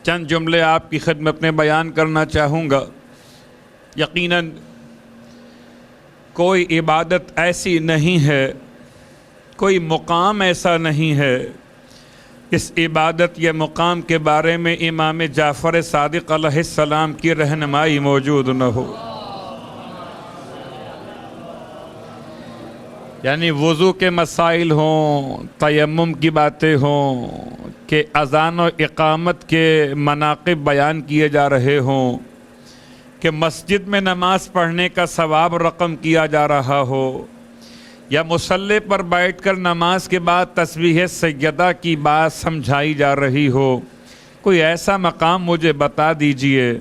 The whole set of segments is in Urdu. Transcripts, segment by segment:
چند جملے آپ کی خدمت میں بیان کرنا چاہوں گا۔ یقیناً کوئی عبادت ایسی نہیں ہے، کوئی مقام ایسا نہیں ہے اس عبادت یا مقام کے بارے میں امام جعفر صادق علیہ السلام کی رہنمائی موجود نہ ہو۔ یعنی وضو کے مسائل ہوں، تیمم کی باتیں ہوں، کہ اذان و اقامت کے مناقب بیان کیے جا رہے ہوں، کہ مسجد میں نماز پڑھنے کا ثواب رقم کیا جا رہا ہو، یا مصلی پر بیٹھ کر نماز کے بعد تسبیح سیدہ کی بات سمجھائی جا رہی ہو، کوئی ایسا مقام مجھے بتا دیجئے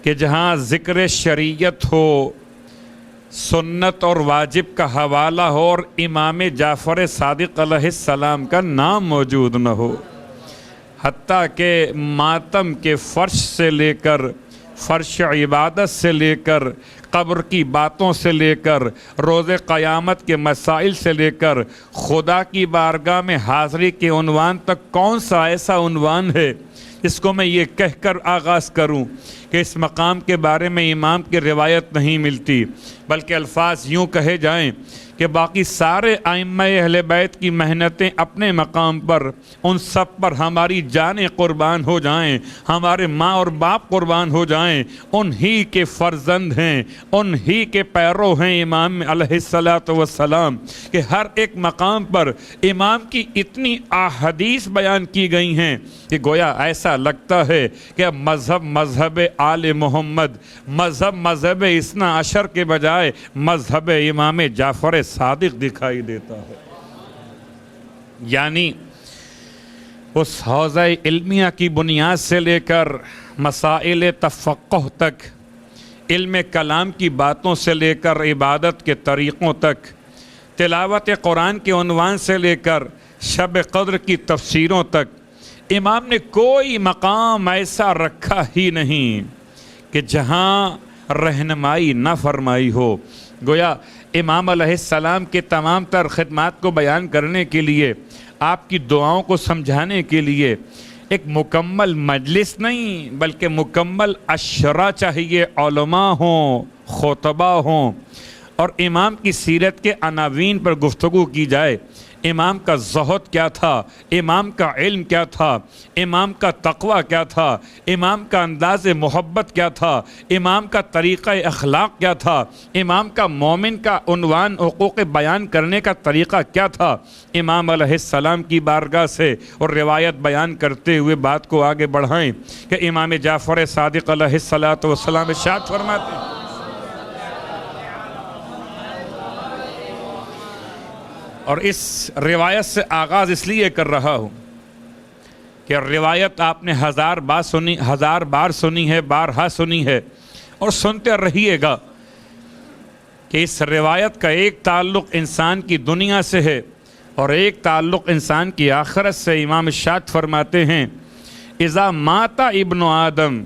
کہ جہاں ذکر شریعت ہو، سنت اور واجب کا حوالہ ہو اور امام جعفر صادق علیہ السلام کا نام موجود نہ ہو۔ حتیٰ کہ ماتم کے فرش سے لے کر، فرش عبادت سے لے کر، قبر کی باتوں سے لے کر، روز قیامت کے مسائل سے لے کر، خدا کی بارگاہ میں حاضری کے عنوان تک کون سا ایسا عنوان ہے جس کو میں یہ کہہ کر آغاز کروں کہ اس مقام کے بارے میں امام کی روایت نہیں ملتی، بلکہ الفاظ یوں کہے جائیں کہ باقی سارے ائمہ اہل بیت کی محنتیں اپنے مقام پر، ان سب پر ہماری جانیں قربان ہو جائیں، ہمارے ماں اور باپ قربان ہو جائیں، انہی کے فرزند ہیں، انہی کے پیرو ہیں امام علیہ السلام، کہ ہر ایک مقام پر امام کی اتنی احادیث بیان کی گئی ہیں کہ گویا ایسا لگتا ہے کہ مذہب آل محمد، مذہب اثنا عشر کے بجائے مذہب امام جعفر صادق دکھائی دیتا ہے۔ یعنی اس حوزہ علمیہ کی بنیاد سے لے کر مسائل تفقہ تک، علم کلام کی باتوں سے لے کر عبادت کے طریقوں تک، تلاوت قرآن کے عنوان سے لے کر شب قدر کی تفسیروں تک، امام نے کوئی مقام ایسا رکھا ہی نہیں کہ جہاں رہنمائی نہ فرمائی ہو۔ گویا امام علیہ السلام کے تمام تر خدمات کو بیان کرنے کے لیے، آپ کی دعاؤں کو سمجھانے کے لیے ایک مکمل مجلس نہیں بلکہ مکمل عشرہ چاہیے، علماء ہوں، خطبہ ہوں، اور امام کی سیرت کے عناوین پر گفتگو کی جائے۔ امام کا زہد کیا تھا، امام کا علم کیا تھا، امام کا تقوی کیا تھا، امام کا انداز محبت کیا تھا، امام کا طریقہ اخلاق کیا تھا، امام کا مومن کا عنوان حقوق بیان کرنے کا طریقہ کیا تھا۔ امام علیہ السلام کی بارگاہ سے اور روایت بیان کرتے ہوئے بات کو آگے بڑھائیں کہ امام جعفر صادق علیہ السلام ارشاد فرماتے ہیں، اور اس روایت سے آغاز اس لیے کر رہا ہوں کہ روایت آپ نے ہزار بار سنی ہے، بارہا سنی ہے اور سنتے رہیے گا کہ اس روایت کا ایک تعلق انسان کی دنیا سے ہے اور ایک تعلق انسان کی آخرت سے۔ امام ارشاد فرماتے ہیں، اذا مات ابن آدم،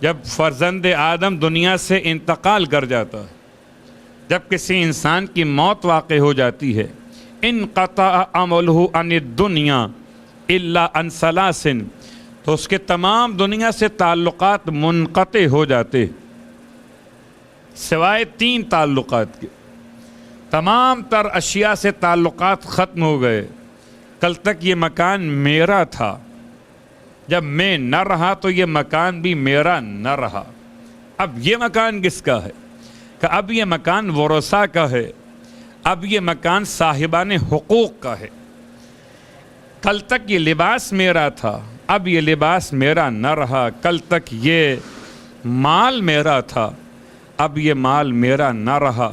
جب فرزند آدم دنیا سے انتقال کر جاتا ہے، جب کسی انسان کی موت واقع ہو جاتی ہے، انقطع عملہ عن الدنیا الا عن ثلاث، تو اس کے تمام دنیا سے تعلقات منقطع ہو جاتے سوائے 3 تعلقات کے۔ تمام تر اشیاء سے تعلقات ختم ہو گئے۔ کل تک یہ مکان میرا تھا، جب میں نہ رہا تو یہ مکان بھی میرا نہ رہا، اب یہ مکان کس کا ہے؟ کہ اب یہ مکان ورثاء کا ہے، اب یہ مکان صاحبان حقوق کا ہے۔ کل تک یہ لباس میرا تھا، اب یہ لباس میرا نہ رہا۔ کل تک یہ مال میرا تھا، اب یہ مال میرا نہ رہا۔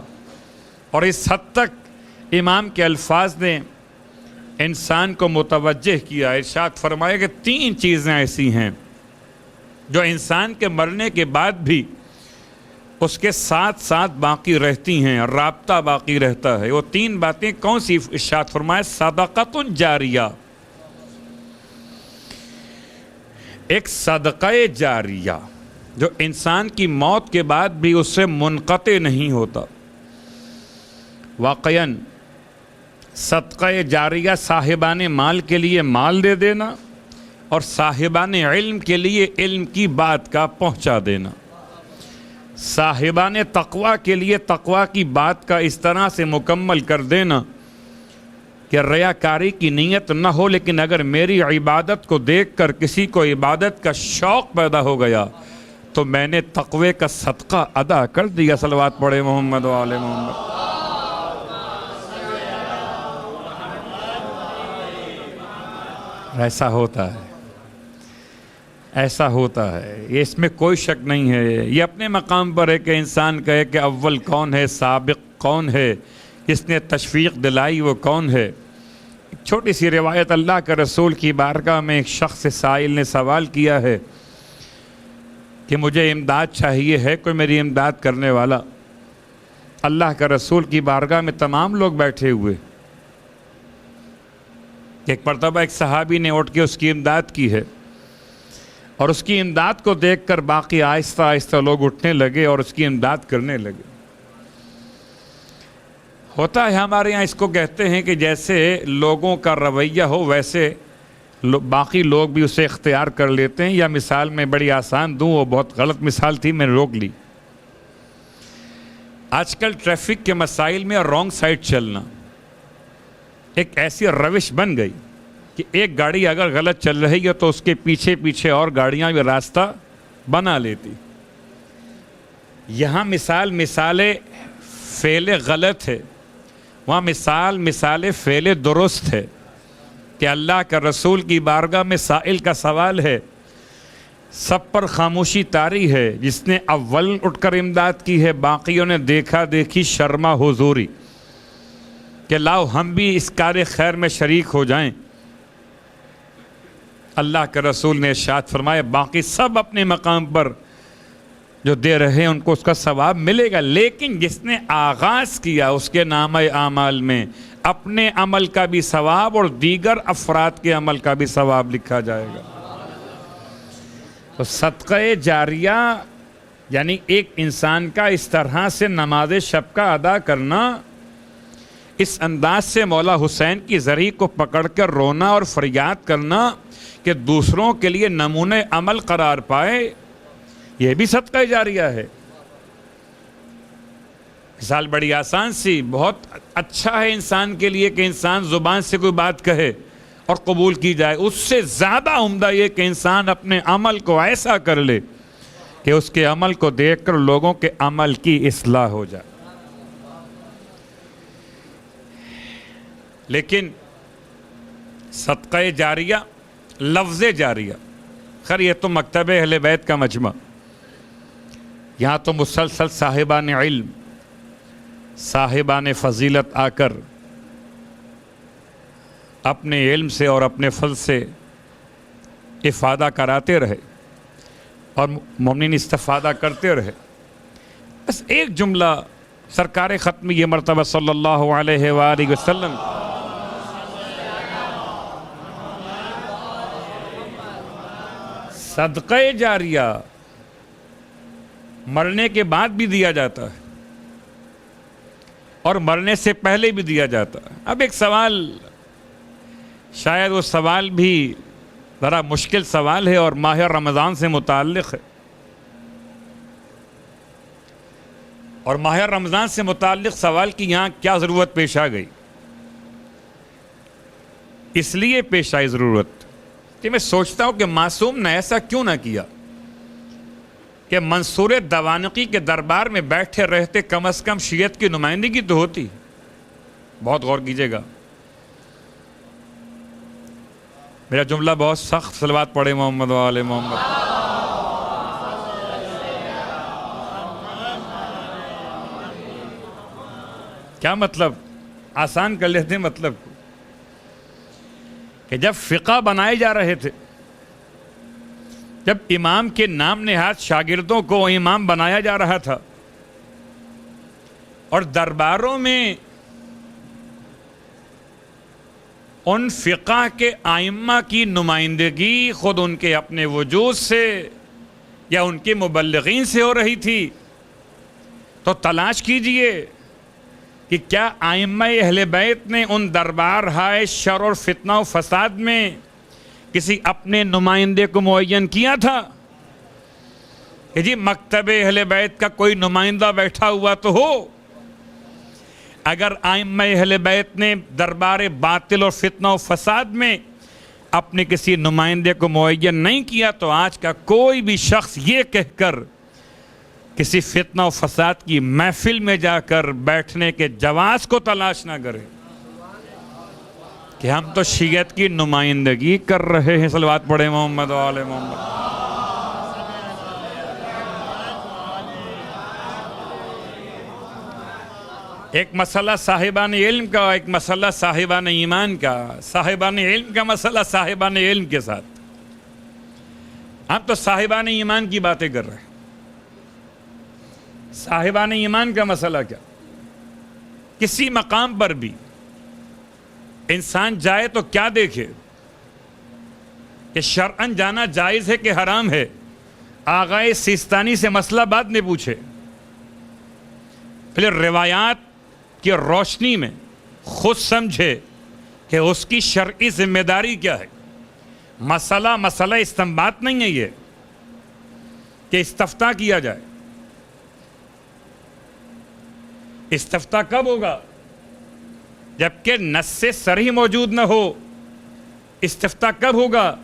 اور اس حد تک امام کے الفاظ نے انسان کو متوجہ کیا۔ ارشاد فرمایا کہ 3 چیزیں ایسی ہیں جو انسان کے مرنے کے بعد بھی اس کے ساتھ ساتھ باقی رہتی ہیں، رابطہ باقی رہتا ہے۔ وہ 3 باتیں کون سی؟ ارشاد فرمایا، صدقۃ جاریہ، ایک صدقہ جاریہ جو انسان کی موت کے بعد بھی اس سے منقطع نہیں ہوتا۔ واقعاً صدقہ جاریہ صاحبان مال کے لیے مال دے دینا، اور صاحبان علم کے لیے علم کی بات کا پہنچا دینا، صاحبان تقوی کے لیے تقوی کی بات کا اس طرح سے مکمل کر دینا کہ ریاکاری کی نیت نہ ہو، لیکن اگر میری عبادت کو دیکھ کر کسی کو عبادت کا شوق پیدا ہو گیا تو میں نے تقوی کا صدقہ ادا کر دیا۔ صلوات پڑھے محمد و آل محمد۔ ایسا ہوتا ہے، ایسا ہوتا ہے، یہ اس میں کوئی شک نہیں ہے۔ یہ اپنے مقام پر ہے کہ انسان کہے کہ اول کون ہے، سابق کون ہے، جس نے تشویق دلائی وہ کون ہے۔ ایک چھوٹی سی روایت، اللہ کے رسول کی بارگاہ میں ایک شخص سائل نے سوال کیا ہے کہ مجھے امداد چاہیے، ہے کوئی میری امداد کرنے والا؟ اللہ کے رسول کی بارگاہ میں تمام لوگ بیٹھے ہوئے۔ ایک مرتبہ ایک صحابی نے اٹھ کے اس کی امداد کی ہے، اور اس کی امداد کو دیکھ کر باقی آہستہ آہستہ لوگ اٹھنے لگے اور اس کی امداد کرنے لگے۔ ہوتا ہے ہمارے یہاں، اس کو کہتے ہیں کہ جیسے لوگوں کا رویہ ہو ویسے باقی لوگ بھی اسے اختیار کر لیتے ہیں۔ یا مثال میں بڑی آسان دوں، وہ بہت غلط مثال تھی، میں نے روک لی۔ آج کل ٹریفک کے مسائل میں رانگ سائڈ چلنا ایک ایسی روش بن گئی کہ ایک گاڑی اگر غلط چل رہی ہے تو اس کے پیچھے پیچھے اور گاڑیاں بھی راستہ بنا لیتی۔ یہاں مثال فعل غلط ہے، وہاں مثال فعل درست ہے کہ اللہ کا رسول کی بارگاہ میں سائل کا سوال ہے، سب پر خاموشی طاری ہے، جس نے اول اٹھ کر امداد کی ہے، باقیوں نے دیکھا دیکھی شرما حضوری کہ لاؤ ہم بھی اس کار خیر میں شریک ہو جائیں۔ اللہ کے رسول نے ارشاد فرمایا باقی سب اپنے مقام پر جو دے رہے ہیں ان کو اس کا ثواب ملے گا، لیکن جس نے آغاز کیا اس کے نامہ اعمال میں اپنے عمل کا بھی ثواب اور دیگر افراد کے عمل کا بھی ثواب لکھا جائے گا۔ تو صدقہ جاریہ یعنی ایک انسان کا اس طرح سے نماز شب کا ادا کرنا، اس انداز سے مولا حسین کی زری کو پکڑ کر رونا اور فریاد کرنا کہ دوسروں کے لیے نمونہ عمل قرار پائے، یہ بھی صدقہ جاریہ ہے۔ مثال بڑی آسان سی، بہت اچھا ہے انسان کے لیے کہ انسان زبان سے کوئی بات کہے اور قبول کی جائے، اس سے زیادہ عمدہ یہ کہ انسان اپنے عمل کو ایسا کر لے کہ اس کے عمل کو دیکھ کر لوگوں کے عمل کی اصلاح ہو جائے۔ لیکن صدقہ جاریہ، لفظ جاریہ، خیر یہ تو مکتب اہل بیت کا مجمع، یہاں تو مسلسل صاحبان علم، صاحبان فضیلت آ کر اپنے علم سے اور اپنے فضل سے افادہ کراتے رہے اور مومنین استفادہ کرتے رہے۔ بس ایک جملہ سرکار ختم یہ مرتبہ صلی اللہ علیہ وآلہ وسلم صدقہ جاریہ مرنے کے بعد بھی دیا جاتا ہے اور مرنے سے پہلے بھی دیا جاتا ہے۔ اب ایک سوال، شاید وہ سوال بھی ذرا مشکل سوال ہے اور ماہ رمضان سے متعلق ہے، اور ماہ رمضان سے متعلق سوال کی یہاں کیا ضرورت پیش آ گئی؟ اس لیے پیش آئی ضرورت کہ میں سوچتا ہوں کہ معصوم نے ایسا کیوں نہ کیا کہ منصور دوانقی کے دربار میں بیٹھے رہتے کم از کم شیعت کی نمائندگی تو ہوتی۔ بہت غور کیجئے گا، میرا جملہ بہت سخت، صلوات پڑھے محمد و آل محمد۔ کیا مطلب؟ آسان کر لیتے ہیں مطلب کو، کہ جب فقہ بنائے جا رہے تھے، جب امام کے نام نہاد شاگردوں کو امام بنایا جا رہا تھا اور درباروں میں ان فقہ کے ائمہ کی نمائندگی خود ان کے اپنے وجود سے یا ان کے مبلغین سے ہو رہی تھی، تو تلاش کیجئے کہ کیا ائمہ اہل بیت نے ان دربار ہائے شر اور فتنہ و فساد میں کسی اپنے نمائندے کو معین کیا تھا کہ جی مکتب اہل بیت کا کوئی نمائندہ بیٹھا ہوا تو ہو؟ اگر ائمہ اہل بیت نے دربار باطل اور فتنہ و فساد میں اپنے کسی نمائندے کو معین نہیں کیا تو آج کا کوئی بھی شخص یہ کہہ کر کسی فتنہ و فساد کی محفل میں جا کر بیٹھنے کے جواز کو تلاش نہ کرے کہ ہم تو شیعت کی نمائندگی کر رہے ہیں۔ صلوات پڑھیں محمد و آل محمد۔ ایک مسئلہ صاحبان علم کا، ایک مسئلہ صاحبان ایمان کا، صاحبان علم کا مسئلہ صاحبان علم کے ساتھ۔ ہم تو صاحبان ایمان کی باتیں کر رہے ہیں۔ صاحبان ایمان کا مسئلہ کیا؟ کسی مقام پر بھی انسان جائے تو کیا دیکھے کہ شرعاً جانا جائز ہے کہ حرام ہے؟ آغائے سیستانی سے مسئلہ بعد میں پوچھے، پھر روایات کی روشنی میں خود سمجھے کہ اس کی شرعی ذمہ داری کیا ہے۔ مسئلہ استنباط نہیں ہے یہ کہ استفتاء کیا جائے۔ استفتاء کب ہوگا؟ جبکہ نص صریح موجود نہ ہو۔ استفتاء کب ہوگا؟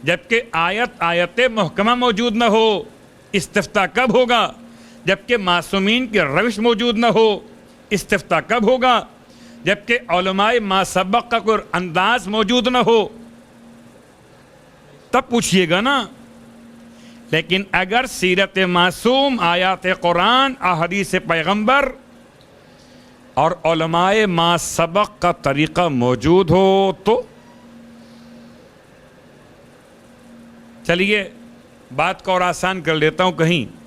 جبکہ آیت محکمہ موجود نہ ہو۔ استفتاء کب ہوگا؟ جبکہ معصومین کی روش موجود نہ ہو۔ استفتاء کب ہوگا؟ جبکہ علماء ما سبق کا کوئی انداز موجود نہ ہو، تب پوچھئے گا نا۔ لیکن اگر سیرت معصوم، آیات قرآن، احادیث پیغمبر اور علماء ما سبق کا طریقہ موجود ہو تو چلیے بات کو اور آسان کر لیتا ہوں، کہیں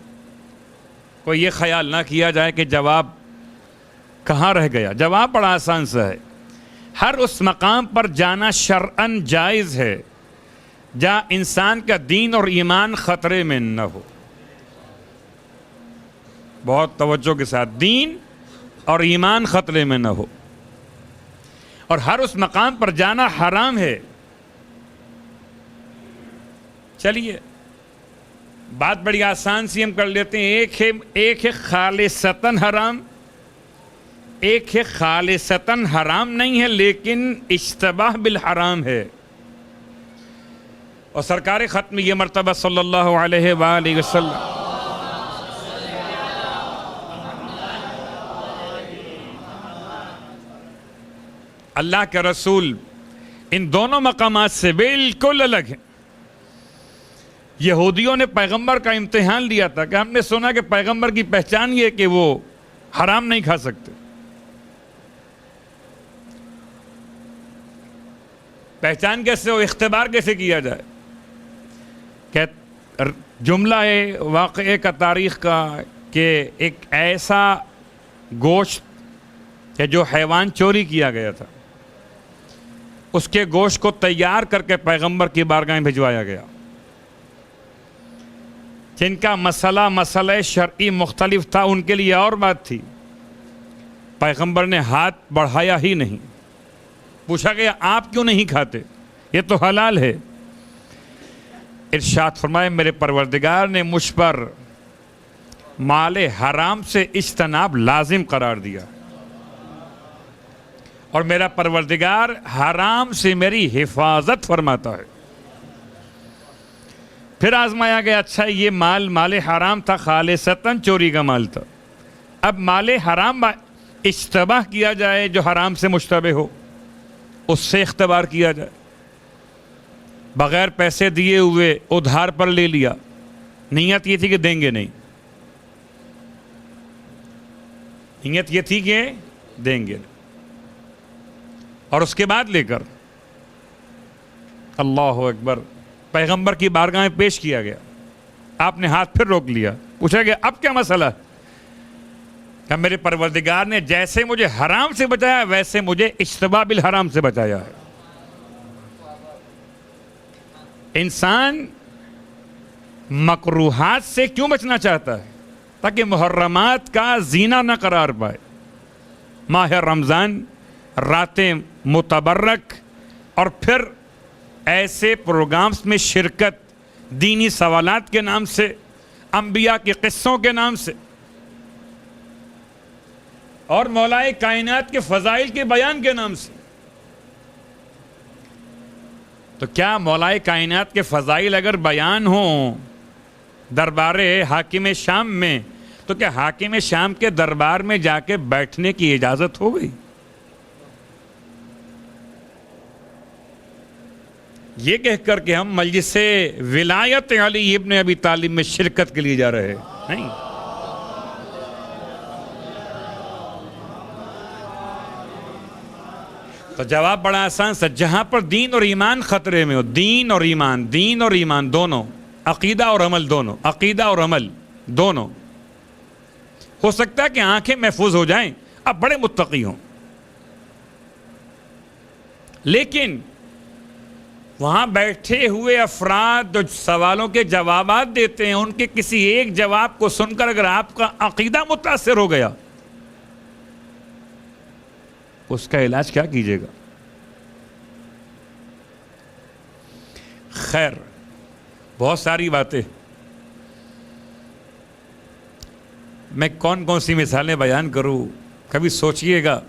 کوئی یہ خیال نہ کیا جائے کہ جواب کہاں رہ گیا۔ جواب بڑا آسان سا ہے۔ ہر اس مقام پر جانا شرعاً جائز ہے جہاں انسان کا دین اور ایمان خطرے میں نہ ہو۔ بہت توجہ کے ساتھ، دین اور ایمان خطرے میں نہ ہو۔ اور ہر اس مقام پر جانا حرام ہے۔ چلیے بات بڑی آسان سی ہم کر لیتے ہیں۔ ایک ہے خالصتاً حرام، ایک ہے خالصتاً حرام نہیں ہے لیکن اشتباہ بالحرام ہے۔ اور سرکار ختم یہ مرتبہ صلی اللہ علیہ وآلہ وسلم اللہ کے رسول ان دونوں مقامات سے بالکل الگ ہیں۔ یہودیوں نے پیغمبر کا امتحان لیا تھا کہ ہم نے سنا کہ پیغمبر کی پہچان یہ کہ وہ حرام نہیں کھا سکتے۔ پہچان کیسے ہو؟ اختبار کیسے کیا جائے؟ کہ جملہ ہے واقعے کا، تاریخ کا، کہ ایک ایسا گوشت کہ جو حیوان چوری کیا گیا تھا، اس کے گوشت کو تیار کر کے پیغمبر کی بارگاہ میں بھجوایا گیا۔ جن کا مسئلہ شرعی مختلف تھا ان کے لیے اور بات تھی، پیغمبر نے ہاتھ بڑھایا ہی نہیں۔ پوچھا گیا آپ کیوں نہیں کھاتے؟ یہ تو حلال ہے۔ ارشاد فرمائے میرے پروردگار نے مجھ پر مال حرام سے اجتناب لازم قرار دیا، اور میرا پروردگار حرام سے میری حفاظت فرماتا ہے۔ پھر آزمایا گیا، اچھا یہ مال حرام تھا، خالصتاً چوری کا مال تھا، اب مال حرام اشتباہ کیا جائے جو حرام سے مشتبہ ہو، اس سے اختبار کیا جائے۔ بغیر پیسے دیے ہوئے ادھار پر لے لیا، نیت یہ تھی کہ دیں گے نہیں، نیت یہ تھی کہ دیں گے، اور اس کے بعد لے کر اللہ اکبر پیغمبر کی بارگاہ میں پیش کیا گیا۔ آپ نے ہاتھ پھر روک لیا، پوچھا گیا اب کیا مسئلہ ہے؟ کہ میرے پروردگار نے جیسے مجھے حرام سے بچایا ویسے مجھے اشتباہ بالحرام سے بچایا ہے۔ انسان مکروہات سے کیوں بچنا چاہتا ہے؟ تاکہ محرمات کا زینہ نہ قرار پائے۔ ماہ رمضان، راتیں متبرک، اور پھر ایسے پروگرامز میں شرکت دینی سوالات کے نام سے، انبیاء کے قصوں کے نام سے، اور مولائے کائنات کے فضائل کے بیان کے نام سے. تو کیا مولائے کائنات کے فضائل اگر بیان ہوں دربار حاکم شام میں، تو کیا حاکم شام کے دربار میں جا کے بیٹھنے کی اجازت ہو گئی؟ یہ کہہ کر کہ ہم مجلس ولایت علی ابن ابی طالب میں شرکت کے لیے جا رہے ہیں، نہیں. تو جواب بڑا آسان سا، جہاں پر دین اور ایمان خطرے میں ہو، دین اور ایمان دونوں، عقیدہ اور عمل دونوں، عقیدہ اور عمل دونوں، ہو سکتا ہے کہ آنکھیں محفوظ ہو جائیں، اب بڑے متقی ہوں، لیکن وہاں بیٹھے ہوئے افراد جو سوالوں کے جوابات دیتے ہیں، ان کے کسی ایک جواب کو سن کر اگر آپ کا عقیدہ متاثر ہو گیا، اس کا علاج کیا کیجیے گا؟ خیر، بہت ساری باتیں، میں کون کون سی مثالیں بیان کروں. کبھی سوچئے گا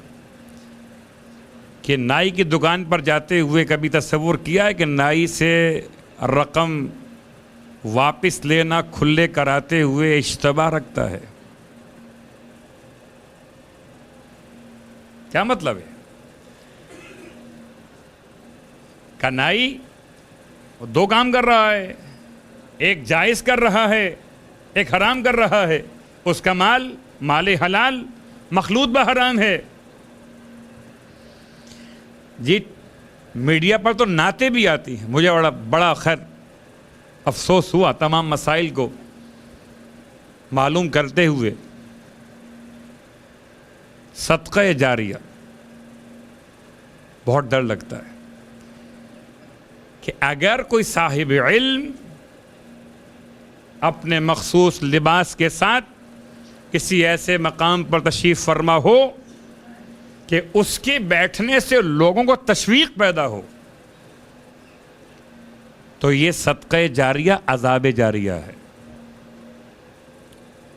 کہ نائی کی دکان پر جاتے ہوئے کبھی تصور کیا ہے کہ نائی سے رقم واپس لینا کھلے کراتے ہوئے اشتباہ رکھتا ہے؟ کیا مطلب ہے؟ کہ نائی دو کام کر رہا ہے، ایک جائز کر رہا ہے، ایک حرام کر رہا ہے. اس کا مال حلال مخلوط بحرام ہے. جی میڈیا پر تو نعتیں بھی آتی ہیں. مجھے بڑا خیر افسوس ہوا تمام مسائل کو معلوم کرتے ہوئے. صدقہ جاریہ بہت ڈر لگتا ہے کہ اگر کوئی صاحب علم اپنے مخصوص لباس کے ساتھ کسی ایسے مقام پر تشریف فرما ہو کہ اس کے بیٹھنے سے لوگوں کو تشویق پیدا ہو، تو یہ صدقہ جاریہ عذاب جاریہ ہے.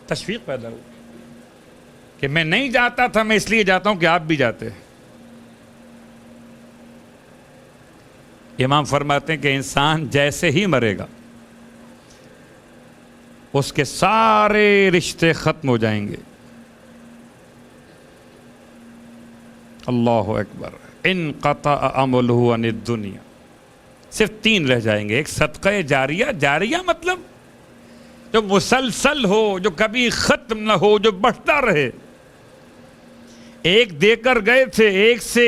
تشویق پیدا ہو کہ میں نہیں جاتا تھا، میں اس لیے جاتا ہوں کہ آپ بھی جاتے ہیں. امام فرماتے ہیں کہ انسان جیسے ہی مرے گا اس کے سارے رشتے ختم ہو جائیں گے. اللہ اکبر. انقطع عملہ عن الدنیا، صرف 3 رہ جائیں گے. ایک صدقہ جاریہ، جاریہ مطلب جو مسلسل ہو، جو کبھی ختم نہ ہو، جو بڑھتا رہے. ایک دے کر گئے تھے، 1 سے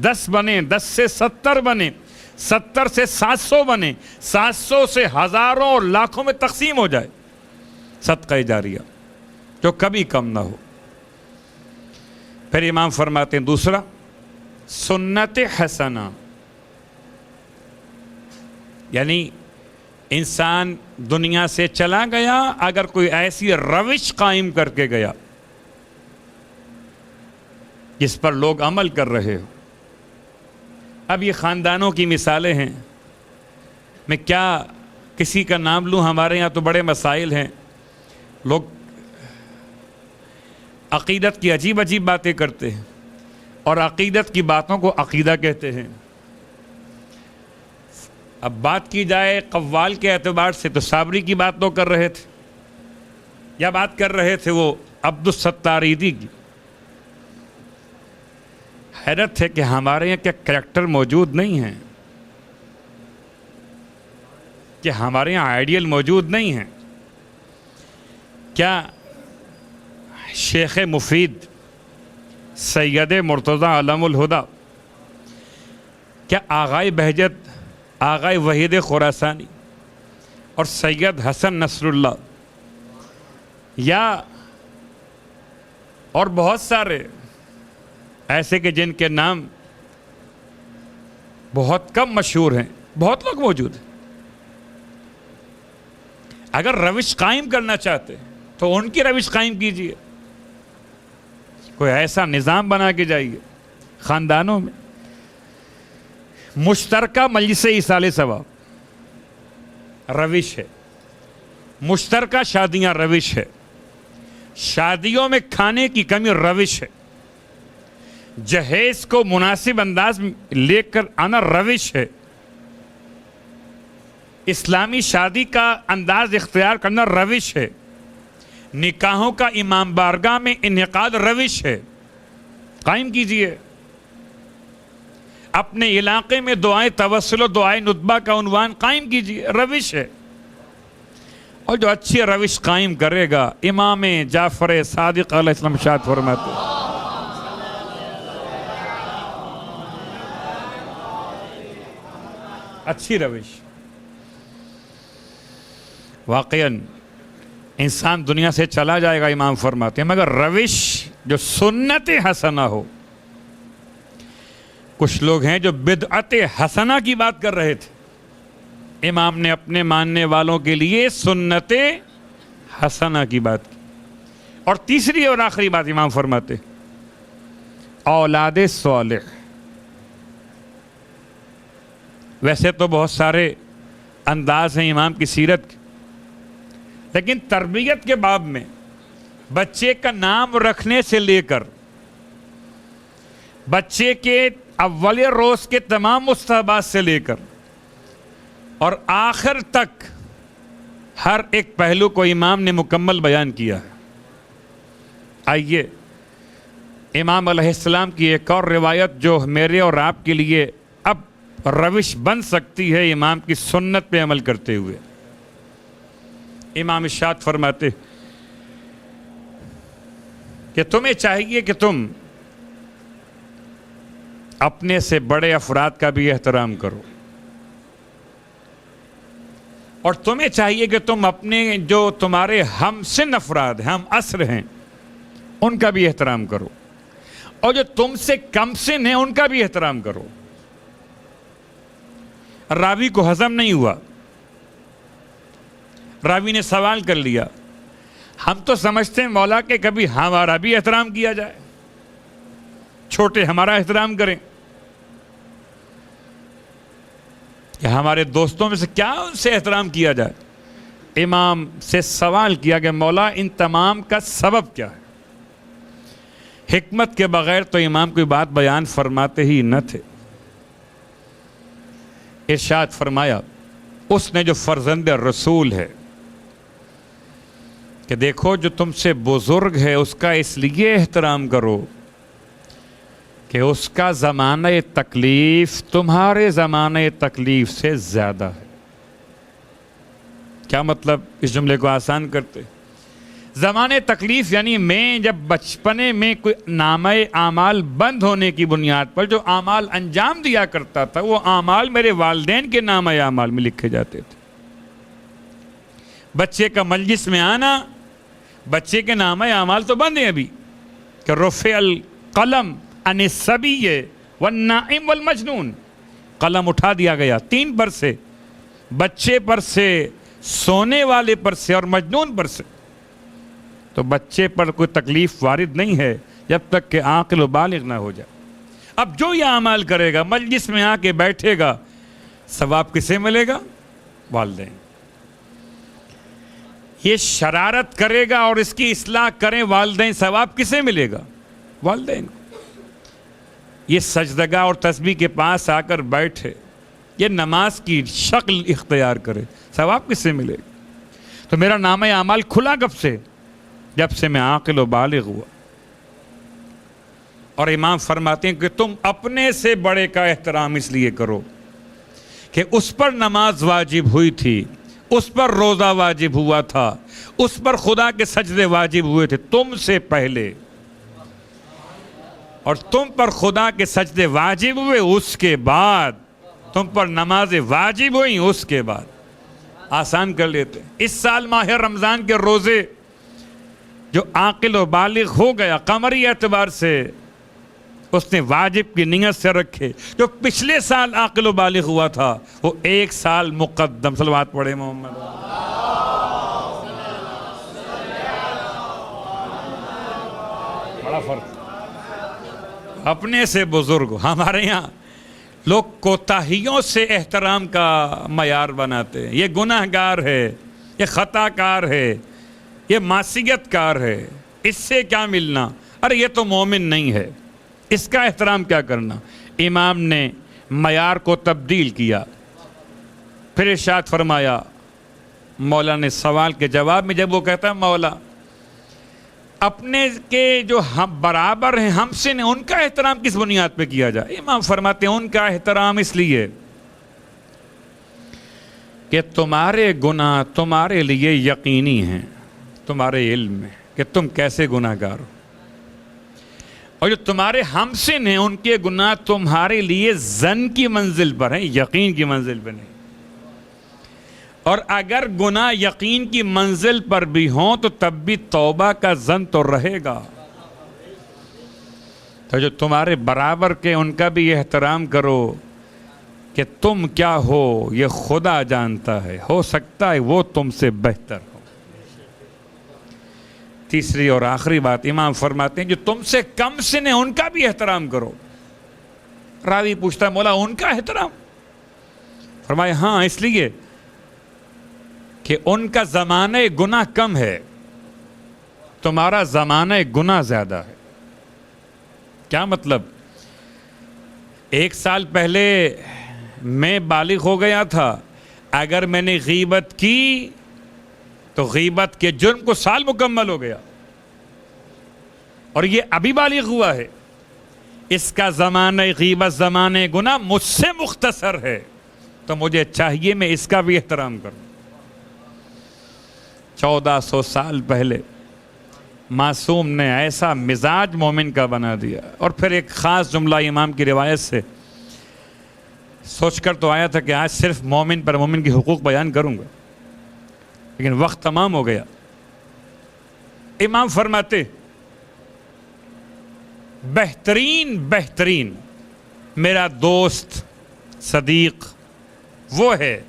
10 بنے، 10 سے 70 بنے، 70 سے 700 بنے، 700 سے ہزاروں اور لاکھوں میں تقسیم ہو جائے. صدقہ جاریہ جو کبھی کم نہ ہو. پھر امام فرماتے ہیں دوسرا سنت حسنہ، یعنی انسان دنیا سے چلا گیا، اگر کوئی ایسی روش قائم کر کے گیا جس پر لوگ عمل کر رہے ہو. اب یہ خاندانوں کی مثالیں ہیں، میں کیا کسی کا نام لوں؟ ہمارے یہاں تو بڑے مسائل ہیں. لوگ عقیدت کی عجیب عجیب باتیں کرتے ہیں اور عقیدت کی باتوں کو عقیدہ کہتے ہیں. اب بات کی جائے قوال کے اعتبار سے تو صابری کی بات تو کر رہے تھے، یا بات کر رہے تھے وہ عبدالستاریدی کی. حیرت ہے کہ ہمارے یہاں کیا کریکٹر موجود نہیں ہیں، کہ ہمارے یہاں آئیڈیل موجود نہیں ہیں. کیا شیخ مفید سید مرتضی علم الہدیٰ، کیا آغائے بہجت، آغائے وحید خراسانی اور سید حسن نصر اللہ، یا اور بہت سارے ایسے کہ جن کے نام بہت کم مشہور ہیں، بہت لوگ موجود ہیں. اگر روش قائم کرنا چاہتے ہیں تو ان کی روش قائم کیجیے. کوئی ایسا نظام بنا کے جائیے خاندانوں میں. مشترکہ مجلس ایصال ثواب روش ہے، مشترکہ شادیاں روش ہے، شادیوں میں کھانے کی کمی روش ہے، جہیز کو مناسب انداز میں لے کر آنا روش ہے، اسلامی شادی کا انداز اختیار کرنا روش ہے، نکاحوں کا امام بارگاہ میں انعقاد روش ہے، قائم کیجئے۔ اپنے علاقے میں دعائیں توسل و دعائیں ندبہ کا عنوان قائم کیجئے، روش ہے۔ اور جو اچھی روش قائم کرے گا، امام جعفر صادق علیہ السلام ارشاد فرماتے ہیں، اچھی روش، واقعاً انسان دنیا سے چلا جائے گا، امام فرماتے ہیں، مگر روش جو سنت حسنہ ہو۔ کچھ لوگ ہیں جو بدعت حسنہ کی بات کر رہے تھے، امام نے اپنے ماننے والوں کے لیے سنت حسنہ کی بات کی۔ اور تیسری اور آخری بات امام فرماتے، اولاد صالح۔ ویسے تو بہت سارے انداز ہیں امام کی سیرت کے، لیکن تربیت کے باب میں بچے کا نام رکھنے سے لے کر بچے کے اول روز کے تمام مستحبات سے لے کر اور آخر تک ہر ایک پہلو کو امام نے مکمل بیان کیا ہے۔ آئیے امام علیہ السلام کی ایک اور روایت جو میرے اور آپ کے لیے اب روش بن سکتی ہے امام کی سنت پہ عمل کرتے ہوئے۔ امام ارشاد فرماتے کہ تمہیں چاہیے کہ تم اپنے سے بڑے افراد کا بھی احترام کرو، اور تمہیں چاہیے کہ تم اپنے جو تمہارے ہم سن افراد ہیں، ہم عصر ہیں، ان کا بھی احترام کرو، اور جو تم سے کم سن ہیں ان کا بھی احترام کرو۔ راوی کو ہضم نہیں ہوا، راوی نے سوال کر لیا، ہم تو سمجھتے ہیں مولا کہ کبھی ہمارا بھی احترام کیا جائے، چھوٹے ہمارا احترام کریں، کہ ہمارے دوستوں میں سے کیا ان سے احترام کیا جائے۔ امام سے سوال کیا کہ مولا ان تمام کا سبب کیا ہے؟ حکمت کے بغیر تو امام کوئی بات بیان فرماتے ہی نہ تھے۔ ارشاد فرمایا، اس نے جو فرزند رسول ہے کہ دیکھو جو تم سے بزرگ ہے اس کا اس لیے احترام کرو کہ اس کا زمانہ تکلیف تمہارے زمانہ تکلیف سے زیادہ ہے۔ کیا مطلب؟ اس جملے کو آسان کرتے، زمانہ تکلیف یعنی میں جب بچپنے میں کوئی نامہ اعمال بند ہونے کی بنیاد پر جو اعمال انجام دیا کرتا تھا، وہ اعمال میرے والدین کے نامہ اعمال میں لکھے جاتے تھے۔ بچے کا مجلس میں آنا، بچے کے نامہ اعمال تو بند ہیں ابھی، کہ رفع القلم عن الصبی والنائم والمجنون، قلم اٹھا دیا گیا 3 پر سے، بچے پر سے، سونے والے پر سے، اور مجنون پر سے۔ تو بچے پر کوئی تکلیف وارد نہیں ہے جب تک کہ عاقل و بالغ نہ ہو جائے۔ اب جو یہ اعمال کرے گا، مجلس میں آ کے بیٹھے گا، ثواب کسے ملے گا؟ والدین۔ یہ شرارت کرے گا اور اس کی اصلاح کریں والدین، ثواب کسے ملے گا؟ والدین۔ یہ سجدگاہ اور تسبیح کے پاس آ کر بیٹھے، یہ نماز کی شکل اختیار کرے، ثواب کس سے ملے گا؟ تو میرا نامہ اعمال کھلا کب سے؟ جب سے میں عاقل و بالغ ہوا۔ اور امام فرماتے ہیں کہ تم اپنے سے بڑے کا احترام اس لیے کرو کہ اس پر نماز واجب ہوئی تھی، اس پر روزہ واجب ہوا تھا، اس پر خدا کے سجدے واجب ہوئے تھے تم سے پہلے، اور تم پر خدا کے سجدے واجب ہوئے اس کے بعد، تم پر نمازیں واجب ہوئیں اس کے بعد۔ آسان کر لیتے، اس سال ماہ رمضان کے روزے جو عاقل و بالغ ہو گیا قمری اعتبار سے، اس نے واجب کی نیت سے رکھے، جو پچھلے سال عاقل و بالغ ہوا تھا وہ 1 سال مقدم۔ صلوات پڑھے محمد۔ بڑا فرق۔ اپنے سے بزرگ، ہمارے یہاں لوگ کوتاہیوں سے احترام کا معیار بناتے ہیں. یہ گناہ گار ہے, یہ خطا کار ہے, یہ معصیت کار ہے, اس سے کیا ملنا, ارے یہ تو مومن نہیں ہے, اس کا احترام کیا کرنا. امام نے معیار کو تبدیل کیا. پھر ارشاد فرمایا, مولا نے سوال کے جواب میں جب وہ کہتا ہے مولا اپنے کے جو ہم برابر ہیں ہم سے نے, ان کا احترام کس بنیاد پہ کیا جائے. امام فرماتے ہیں ان کا احترام اس لیے کہ تمہارے گناہ تمہارے لیے یقینی ہیں, تمہارے علم میں کہ تم کیسے گناہ گار ہو, اور جو تمہارے ہم سے ہیں ان کے گناہ تمہارے لیے ظن کی منزل پر ہیں, یقین کی منزل پہ نہیں. اور اگر گناہ یقین کی منزل پر بھی ہوں تو تب بھی توبہ کا ظن تو رہے گا. تو جو تمہارے برابر کے ان کا بھی احترام کرو کہ تم کیا ہو یہ خدا جانتا ہے, ہو سکتا ہے وہ تم سے بہتر ہو. تیسری اور آخری بات امام فرماتے ہیں جو تم سے کم سن ہیں ان کا بھی احترام کرو. راوی پوچھتا ہے مولا ان کا احترام؟ فرمایا ہاں اس لیے کہ ان کا زمانہ گناہ کم ہے, تمہارا زمانہ گناہ زیادہ ہے. کیا مطلب؟ 1 سال پہلے میں بالغ ہو گیا تھا, اگر میں نے غیبت کی تو غیبت کے جرم کو سال مکمل ہو گیا, اور یہ ابھی بالغ ہوا ہے. اس کا زمانہ غیبت زمانہ گناہ مجھ سے مختصر ہے, تو مجھے چاہیے میں اس کا بھی احترام کروں. 1400 سال پہلے معصوم نے ایسا مزاج مومن کا بنا دیا. اور پھر ایک خاص جملہ امام کی روایت سے سوچ کر تو آیا تھا کہ آج صرف مومن پر مومن کے حقوق بیان کروں گا, لیکن وقت تمام ہو گیا. امام فرماتے بہترین میرا دوست صدیق وہ ہے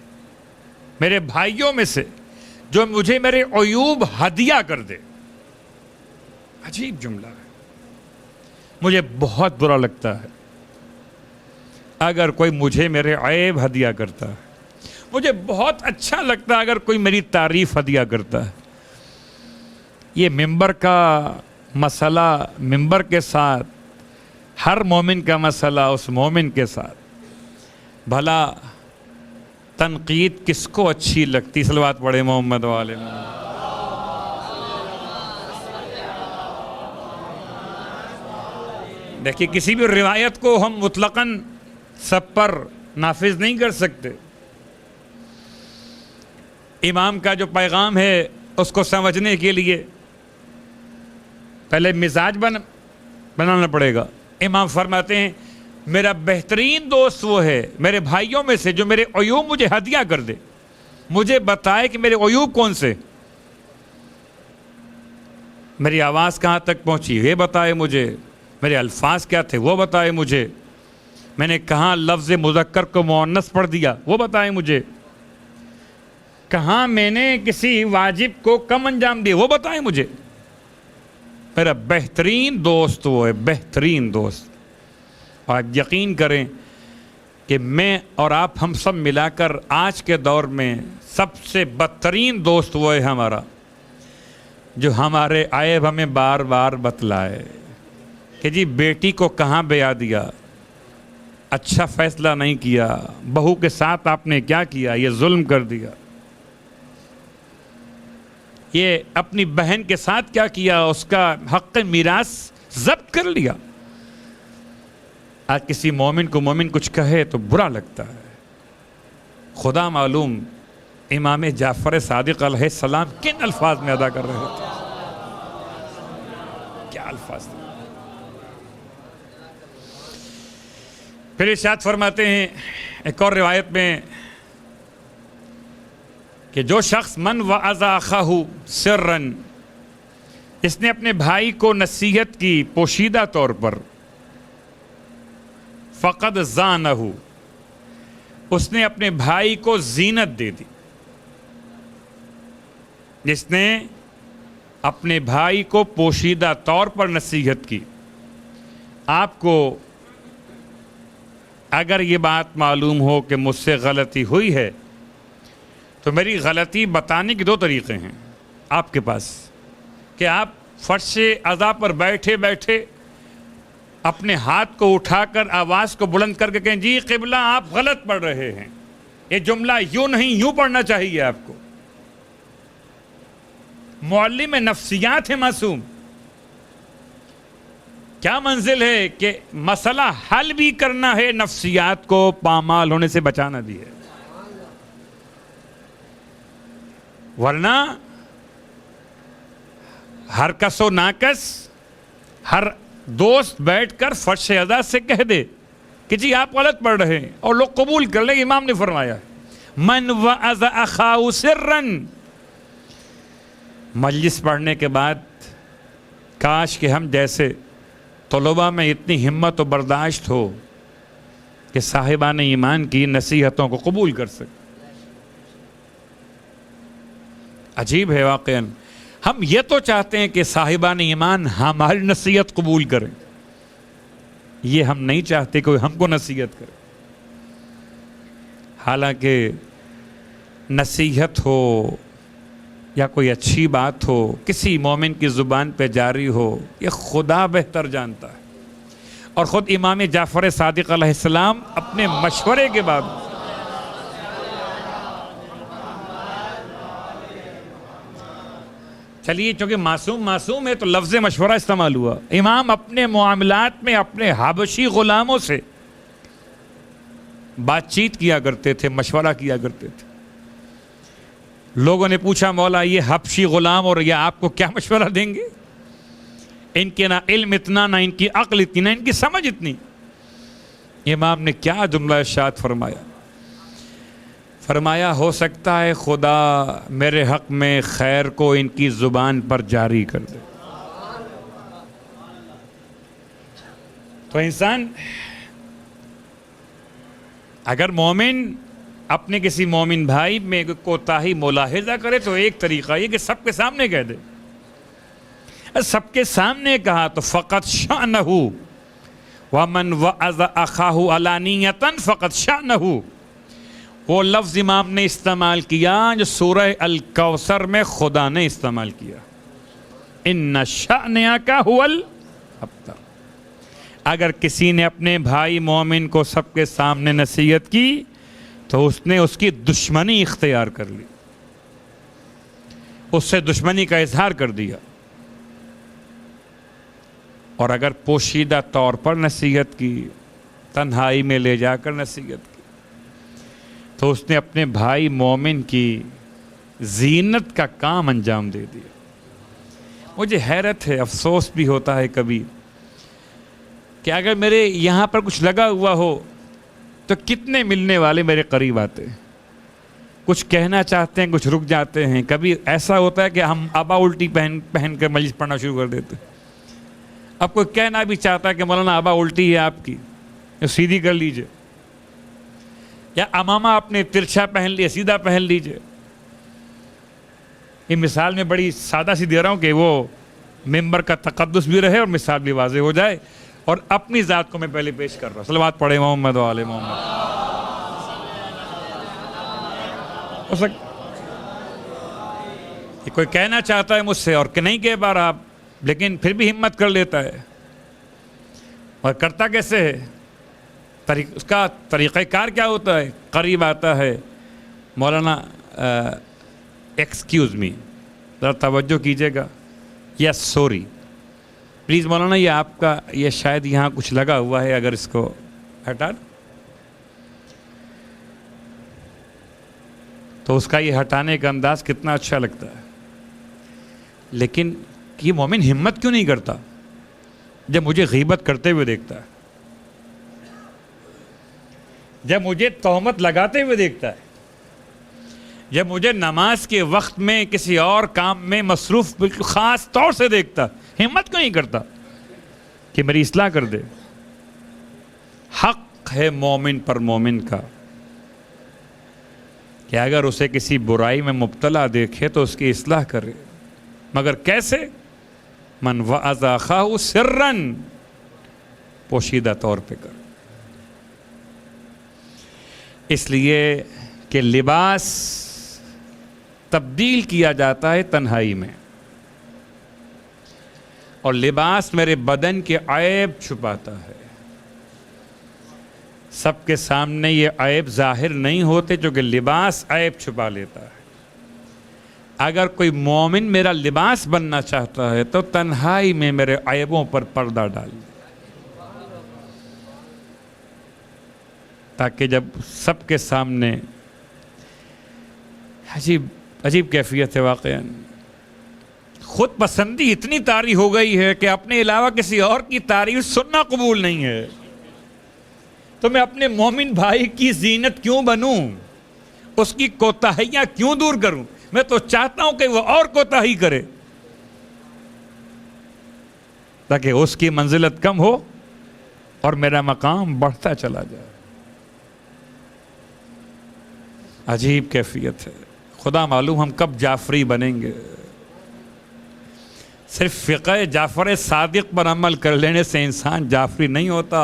میرے بھائیوں میں سے جو مجھے میرے عیوب ہدیہ کر دے. عجیب جملہ ہے, مجھے بہت برا لگتا ہے اگر کوئی مجھے میرے عیب ہدیہ کرتا ہے, مجھے بہت اچھا لگتا ہے اگر کوئی میری تعریف ہدیہ کرتا ہے. یہ ممبر کا مسئلہ ممبر کے ساتھ, ہر مومن کا مسئلہ اس مومن کے ساتھ. بھلا تنقید کس کو اچھی لگتی؟ صلوات پڑھے محمد والے محمد. دیکھیے کسی بھی روایت کو ہم مطلقاً سب پر نافذ نہیں کر سکتے. امام کا جو پیغام ہے اس کو سمجھنے کے لیے پہلے مزاج بنانا پڑے گا. امام فرماتے ہیں میرا بہترین دوست وہ ہے میرے بھائیوں میں سے جو میرے عیوب مجھے ہدیہ کر دے, مجھے بتائے کہ میرے عیوب کون سے, میری آواز کہاں تک پہنچی یہ بتائے مجھے, میرے الفاظ کیا تھے وہ بتائے مجھے, میں نے کہاں لفظ مذکر کو مؤنث پڑھ دیا وہ بتائے مجھے, کہاں میں نے کسی واجب کو کم انجام دیا وہ بتائے مجھے. میرا بہترین دوست وہ ہے, بہترین دوست. اور یقین کریں کہ میں اور آپ ہم سب ملا کر آج کے دور میں سب سے بدترین دوست وہ ہے ہمارا جو ہمارے عیب ہمیں بار بار بتلائے کہ جی بیٹی کو کہاں بیاہ دیا, اچھا فیصلہ نہیں کیا, بہو کے ساتھ آپ نے کیا کیا, یہ ظلم کر دیا, یہ اپنی بہن کے ساتھ کیا کیا, اس کا حق میراث ضبط کر لیا. آج کسی مومن کو مومن کچھ کہے تو برا لگتا ہے. خدا معلوم امام جعفر صادق علیہ السلام کن الفاظ میں ادا کر رہے تھے, کیا الفاظ تھے. پھر ارشاد فرماتے ہیں ایک اور روایت میں کہ جو شخص من وعظ اخاہ سرا, اس نے اپنے بھائی کو نصیحت کی پوشیدہ طور پر, فقد زانہ, اس نے اپنے بھائی کو زینت دے دی. جس نے اپنے بھائی کو پوشیدہ طور پر نصیحت کی. آپ کو اگر یہ بات معلوم ہو کہ مجھ سے غلطی ہوئی ہے تو میری غلطی بتانے کے دو طریقے ہیں آپ کے پاس، کہ آپ فرش عزا پر بیٹھے بیٹھے اپنے ہاتھ کو اٹھا کر آواز کو بلند کر کے کہیں جی قبلہ آپ غلط پڑھ رہے ہیں، یہ جملہ یوں نہیں یوں پڑھنا چاہیے آپ کو۔ معلم نفسیات ہے معصوم، کیا منزل ہے کہ مسئلہ حل بھی کرنا ہے، نفسیات کو پامال ہونے سے بچانا بھی ہے، ورنہ ہر کس و ناکس ہر دوست بیٹھ کر فرش عزا سے کہہ دے کہ جی آپ غلط پڑھ رہے ہیں اور لوگ قبول کر لیں۔ امام نے فرمایا من وعظ اخاہ سرا، مجلس پڑھنے کے بعد کاش کہ ہم جیسے طلباء میں اتنی ہمت و برداشت ہو کہ صاحبان ایمان کی نصیحتوں کو قبول کر سکیں۔ عجیب ہے واقعاً، ہم یہ تو چاہتے ہیں کہ صاحبان ایمان ہماری نصیحت قبول کریں، یہ ہم نہیں چاہتے کوئی ہم کو نصیحت کرے۔ حالانکہ نصیحت ہو یا کوئی اچھی بات ہو کسی مومن کی زبان پہ جاری ہو، یہ خدا بہتر جانتا ہے۔ اور خود امام جعفر صادق علیہ السلام اپنے مشورے کے بعد، چلیے چونکہ معصوم ہے تو لفظ مشورہ استعمال ہوا، امام اپنے معاملات میں اپنے حبشی غلاموں سے بات چیت کیا کرتے تھے، مشورہ کیا کرتے تھے۔ لوگوں نے پوچھا مولا یہ حبشی غلام اور یہ آپ کو کیا مشورہ دیں گے؟ ان کے نہ علم اتنا، نہ ان کی عقل اتنی، نہ ان کی سمجھ اتنی۔ امام نے کیا جملہ ارشاد فرمایا؟ فرمایا ہو سکتا ہے خدا میرے حق میں خیر کو ان کی زبان پر جاری کر دے۔ تو انسان اگر مومن اپنے کسی مومن بھائی میں کوتاہی ملاحظہ کرے تو ایک طریقہ یہ کہ سب کے سامنے کہہ دے۔ سب کے سامنے کہا تو فقط شأنہ ومن وعظ اخاہ علانیۃ فقط شأنہ، وہ لفظ امام نے استعمال کیا جو سورہ الکوثر میں خدا نے استعمال کیا، ان شأنک ھو الابتر۔ اگر کسی نے اپنے بھائی مومن کو سب کے سامنے نصیحت کی تو اس نے اس کی دشمنی اختیار کر لی، اس سے دشمنی کا اظہار کر دیا۔ اور اگر پوشیدہ طور پر نصیحت کی، تنہائی میں لے جا کر نصیحت کی، تو اس نے اپنے بھائی مومن کی زینت کا کام انجام دے دیا۔ مجھے حیرت ہے، افسوس بھی ہوتا ہے کبھی کہ اگر میرے یہاں پر کچھ لگا ہوا ہو تو کتنے ملنے والے میرے قریب آتے ہیں، کچھ کہنا چاہتے ہیں، کچھ رک جاتے ہیں۔ کبھی ایسا ہوتا ہے کہ ہم آبا الٹی پہن کر مجلس پڑھنا شروع کر دیتے ہیں۔ اب کوئی کہنا بھی چاہتا ہے کہ مولانا آبا الٹی ہے آپ کی، سیدھی کر لیجئے، یا امامہ اپنے ترچھا پہن لیے، سیدھا پہن لیجئے۔ یہ مثال میں بڑی سادہ سی دے رہا ہوں کہ وہ ممبر کا تقدس بھی رہے اور مثال بھی واضح ہو جائے۔ اور اپنی ذات کو میں پہلے پیش کر رہا ہوں، صلوات پڑھے محمد و آل محمد۔ ہو سکتا کہ کوئی کہنا چاہتا ہے مجھ سے اور کہ نہیں کہہ پا رہا، لیکن پھر بھی ہمت کر لیتا ہے، اور کرتا کیسے ہے؟ اس کا طریقہ کار کیا ہوتا ہے؟ قریب آتا ہے، مولانا ایکسکیوز می، ذرا توجہ کیجیے گا، یس سوری پلیز مولانا یہ آپ کا یہ شاید یہاں کچھ لگا ہوا ہے، اگر اس کو ہٹا تو اس کا یہ ہٹانے کا انداز کتنا اچھا لگتا ہے۔ لیکن یہ مومن ہمت کیوں نہیں کرتا جب مجھے غیبت کرتے ہوئے دیکھتا ہے، جب مجھے تہمت لگاتے ہوئے دیکھتا ہے، جب مجھے نماز کے وقت میں کسی اور کام میں مصروف بالکل خاص طور سے دیکھتا، ہمت کیوں نہیں کرتا کہ میری اصلاح کر دے؟ حق ہے مومن پر مومن کا کہ اگر اسے کسی برائی میں مبتلا دیکھے تو اس کی اصلاح کرے، مگر کیسے؟ من وعظ اخاہ سرا، پوشیدہ طور پہ کر۔ اس لیے کہ لباس تبدیل کیا جاتا ہے تنہائی میں، اور لباس میرے بدن کے عیب چھپاتا ہے۔ سب کے سامنے یہ عیب ظاہر نہیں ہوتے، جو کہ لباس عیب چھپا لیتا ہے۔ اگر کوئی مومن میرا لباس بننا چاہتا ہے تو تنہائی میں میرے عیبوں پر پردہ ڈال دے، تاکہ جب سب کے سامنے عجیب کیفیت ہے واقعاً۔ خود پسندی اتنی طاری ہو گئی ہے کہ اپنے علاوہ کسی اور کی تعریف سننا قبول نہیں ہے، تو میں اپنے مومن بھائی کی زینت کیوں بنوں، اس کی کوتاہیاں کیوں دور کروں؟ میں تو چاہتا ہوں کہ وہ اور کوتاہی کرے تاکہ اس کی منزلت کم ہو اور میرا مقام بڑھتا چلا جائے۔ عجیب کیفیت ہے، خدا معلوم ہم کب جعفری بنیں گے۔ صرف فقہ جعفر صادق پر عمل کر لینے سے انسان جعفری نہیں ہوتا۔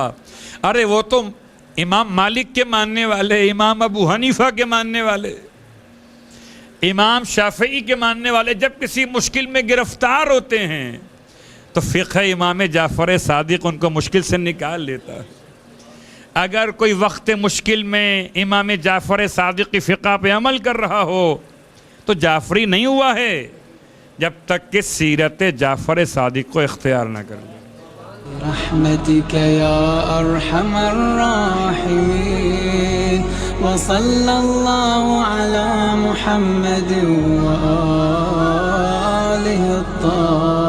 ارے وہ تو امام مالک کے ماننے والے، امام ابو حنیفہ کے ماننے والے، امام شافعی کے ماننے والے جب کسی مشکل میں گرفتار ہوتے ہیں تو فقہ امام جعفر صادق ان کو مشکل سے نکال لیتا ہے۔ اگر کوئی وقت مشکل میں امام جعفر صادق کی فقہ پہ عمل کر رہا ہو تو جعفری نہیں ہوا ہے جب تک کہ سیرت جعفر صادق کو اختیار نہ کر لے۔ رحمتك يا أرحم الراحمين وصلى الله على محمد وآله الطاهرين